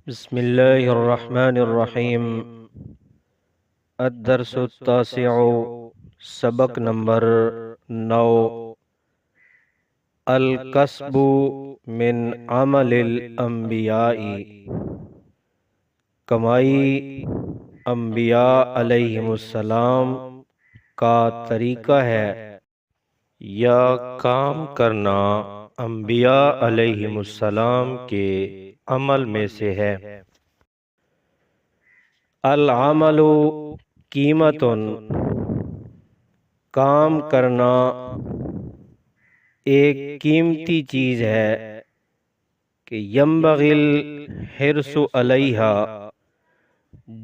بسم الله الرحمن الرحیم۔ الدرس التاسع، سبق نمبر 9، الکسب من عمل الانبیاء، کمائی انبیاء علیہم السلام کا طریقہ ہے یا کام کرنا انبیاء علیہم السلام کے عمل میں سے ہے۔ العمل قیمت، کام کرنا ایک قیمتی چیز ہے کہ ینبغی الحرص علیہا،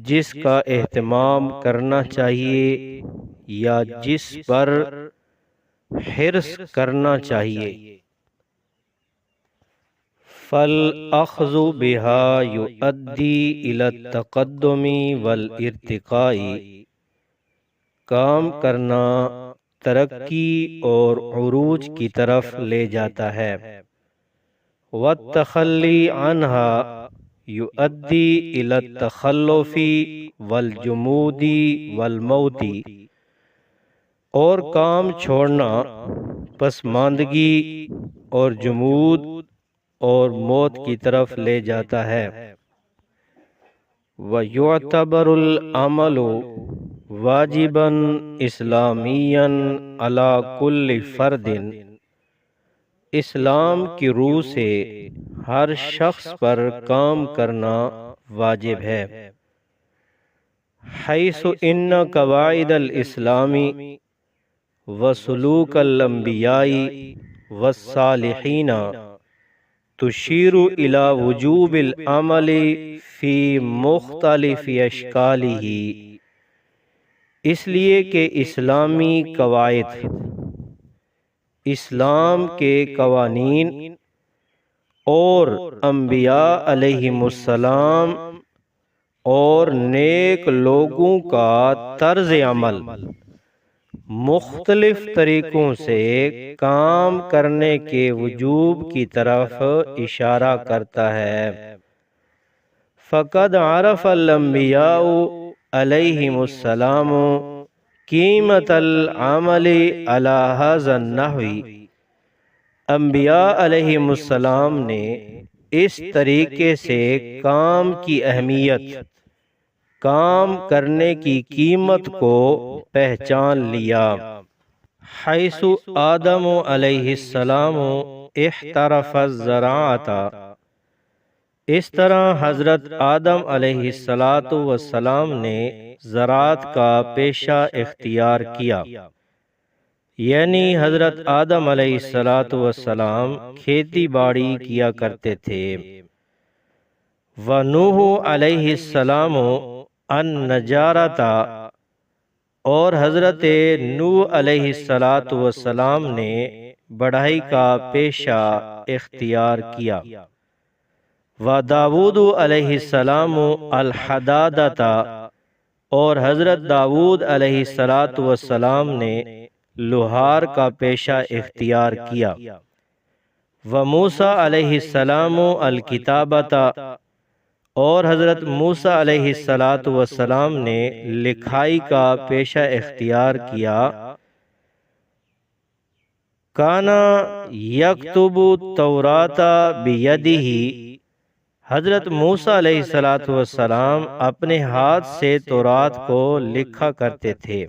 جس کا اہتمام کرنا چاہیے یا جس پر حرص کرنا چاہیے۔ فالأخذ بها يؤدي إلى التقدم والارتقاء، کام کرنا ترقی اور عروج کی طرف لے جاتا ہے۔ والتخلی عنها يؤدي إلى التخلف والجمود والموت، اور کام چھوڑنا پسماندگی اور جمود اور موت کی طرف لے جاتا ہے۔ وَيُعْتَبَرُ الْعَمَلُ وَاجِبًا إِسْلَامِيًّا عَلَى كُلِّ فَرْدٍ، اسلام کی روح سے ہر شخص پر کام کرنا واجب ہے۔ حیث ان قواعد الاسلام وسلوک الانبیاء والصالحین تشیر الی وجوب العمل فی مختلف اشکالہ، اس لیے کہ اسلامی قواعد، اسلام کے قوانین اور انبیاء علیہم السلام اور نیک لوگوں کا طرز عمل مختلف طریقوں سے کام کرنے کے وجوب کی طرف اشارہ کرتا ہے۔ فقد عرف الانبیاء علیہم السلام قیمت العمل علی ھذا النحو، انبیاء علیہم السلام نے اس طریقے سے کام کی اہمیت، کام کرنے کی قیمت کو پہچان لیا۔ حیث آدم علیہ السلام احترف الزراعۃ، اس طرح حضرت آدم علیہ السلام نے زراعت کا پیشہ اختیار کیا، یعنی حضرت آدم علیہ السلام کھیتی باڑی کیا کرتے تھے۔ وَنُوح علیہ السلام النجارۃ، اور حضرت نوح علیہ السلام نے بڑھائی کا پیشہ اختیار کیا۔ وَداؤد علیہ السلام الحدادۃ، اور حضرت داؤد علیہ السلام نے لوہار کا پیشہ اختیار کیا۔ وَموسیٰ علیہ السلام الکتابۃ، اور حضرت موسیٰ علیہ السلام نے لکھائی کا پیشہ اختیار کیا۔ کان یکتب التوراۃ بیدہ، حضرت موسیٰ علیہ السلام اپنے ہاتھ سے تورات کو لکھا کرتے تھے۔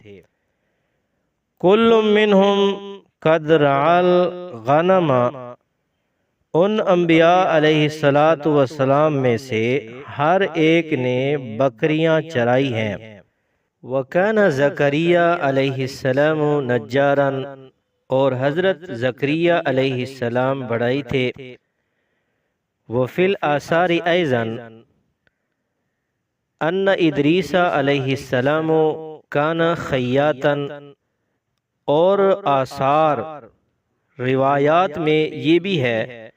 کل منہم قد رعی الغنم، ان انبیاء علیہ السلام میں سے ہر ایک نے بکریاں چرائی ہیں۔ وَكَانَ زَكَرِيَّا علیہ السلام نجاراً، اور حضرت زکریا علیہ السلام بڑھائی تھے۔ وَفِي الْآثَارِ أَيْضًا أَنَّ إِدْرِيسَ علیہ السلام كَانَ خَيَّاطًا، اور آثار روایات میں یہ بھی ہے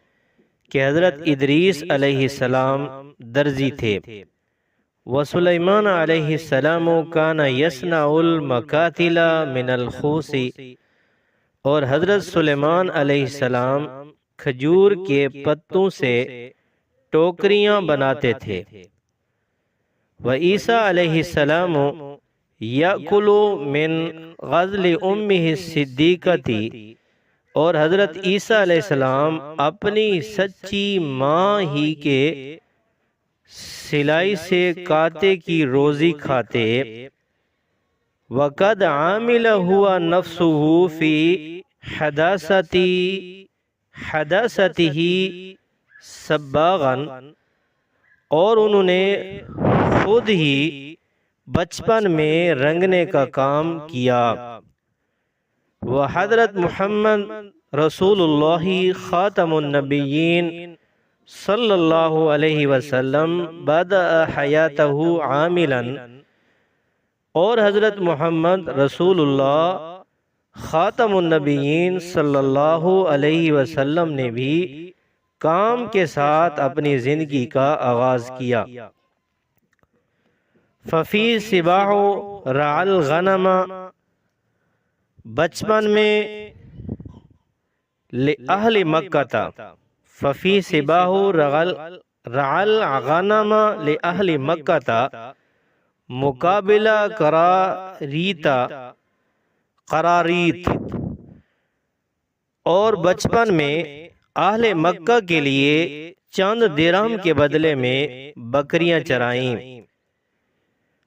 کہ حضرت ادریس علیہ السلام درزی تھے۔ وسلیمان علیہ السلام کان یصنع المقاتل من الخوص، اور حضرت سلیمان علیہ السلام کھجور کے پتوں سے ٹوکریاں بناتے تھے۔ وعیسیٰ علیہ السلام یأکل من غزل امہ الصدیقۃ، اور حضرت عیسیٰ علیہ السلام اپنی سچی ماں ہی کے سلائی سے کاتے کی روزی کھاتے۔ وقد عامل ہوا نفسہ فی حداثتہ صباغا، اور انہوں نے خود ہی بچپن میں رنگنے کا کام کیا۔ وحضرت محمد رسول اللہ خاتم النبیین صلی اللہ علیہ وسلم بدأ حیاتہ عاملا، اور حضرت محمد رسول اللہ خاتم النبیین صلی اللہ علیہ وسلم نے بھی کام کے ساتھ اپنی زندگی کا آغاز کیا۔ ففی صباح رعى الغنم، بچپن میں لأہل مکہ، ففی صباح رعى الغنم لأہل مکہ مقابلہ قراریت، اور بچپن میں اہل مکہ کے لیے چند درہم کے بدلے میں بکریاں چرائیں۔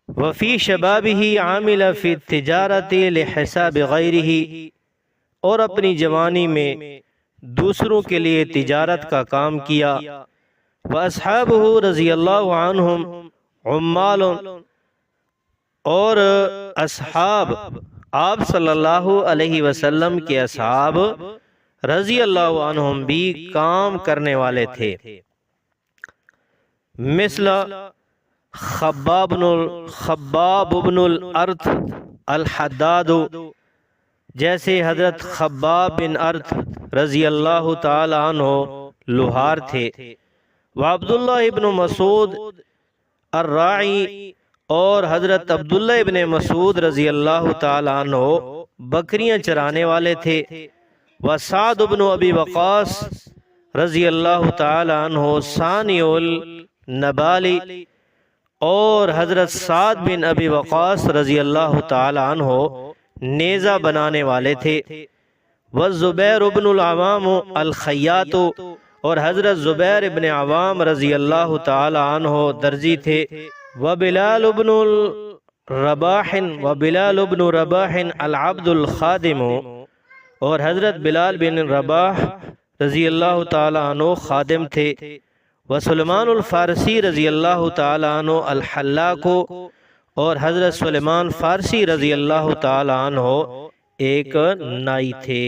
وفی شبابہ عامل فی التجارت لحساب غیرہ، اور اپنی جوانی میں دوسروں کے لیے تجارت کا کام کیا۔ واصحابہ رضی اللہ عنہم عمال، اور اصحاب آپ صلی اللہ علیہ وسلم کے اصحاب رضی اللہ عنہم بھی کام کرنے والے تھے۔ مثل خباب بن الارت الحداد، جیسے حضرت خباب بن ارت رضی اللہ تعالی عنہ لوہار تھے۔ وعبداللہ ابن مسعود الراعی، اور حضرت عبداللہ ابن مسعود رضی اللہ تعالی عنہ بکریاں چرانے والے تھے۔ وسعد بن ابی وقاص رضی اللہ تعالی عنہ ثانی النبالی، اور حضرت سعد بن ابی وقاص رضی اللہ تعالی عنہ نیزہ بنانے والے تھے۔ والزبیر بن العوام الخیاط، اور حضرت زبیر بن عوام رضی اللہ تعالی عنہ درزی تھے۔ وبلال بن رباح العبد الخادم، اور حضرت بلال بن رباح رضی اللہ تعالی عنہ خادم تھے۔ وسلمان الفارسی رضی اللہ تعالی عنہ الحلاق، اور حضرت سلیمان فارسی رضی اللہ تعالی عنہ ایک نائی تھے۔